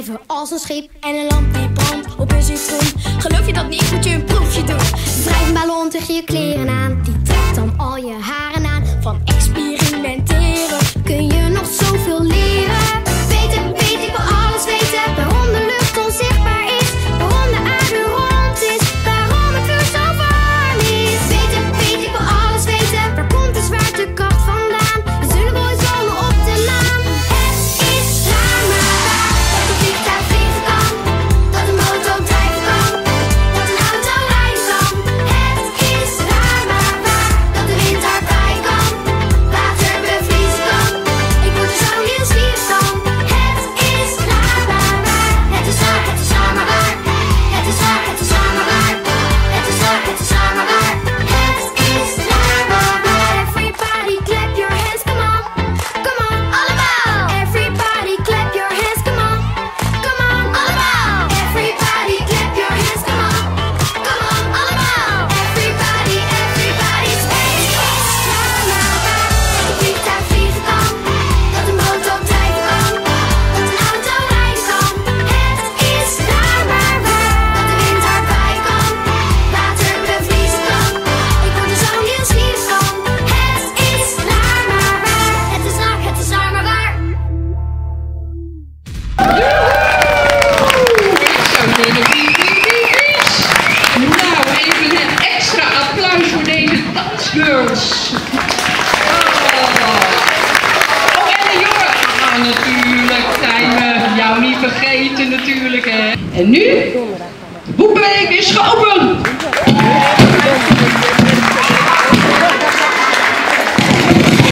drijven als een schip. En een lamp die brandt op een citron. Geloof je dat niet, moet je een proefje doen. Wrijf een ballon tegen je kleren aan. Die trekt dan al je haren aan. Van experimenteren kun je nog zoveel leren. Weten, weet, ik wil alles weten. Waarom de lucht onzichtbaar is. Waarom de aarde rond is. Waarom het vuur zo warm is. Weten, weet, ik wil alles weten. Waar komt de zwaartekracht vandaan? We zullen nooit vallen op de maan. Het is raar maar waar dat een vliegtuig vliegen kan. Dat een motor drijven kan. Dat een auto rijden kan. Het is raar maar waar dat de wind hard waaien kan. Water bevriezen kan. Ik word er zo nieuwsgierig van. Het is raar maar waar. Het is raar, het is raar maar waar. Het is raar, het is raar maar waar. Het is raar, het is raar maar waar. Het is raar maar waar. Everybody clap your hands, come on. Come on, allemaal. Everybody clap your hands, come on. Come on, allemaal. Everybody clap your hands, come on. Come on, allemaal. Everybody, everybody. Het is raar maar waar dat een vliegtuig vliegen kan. Dat een motor drijven kan. Dat een auto rijden kan. Het is raar maar waar dat de wind hard waaien kan. Water bevriezen kan. Ik word er zo nieuwsgierig van. Het is raar maar waar. Het is raar, het is raar maar waar. Nou, even een extra applaus voor deze dansgirls. Oh, en de jongen. Ah, natuurlijk, Tijmen. Jou niet vergeten natuurlijk, hè. En nu, de boekenweek is geopend.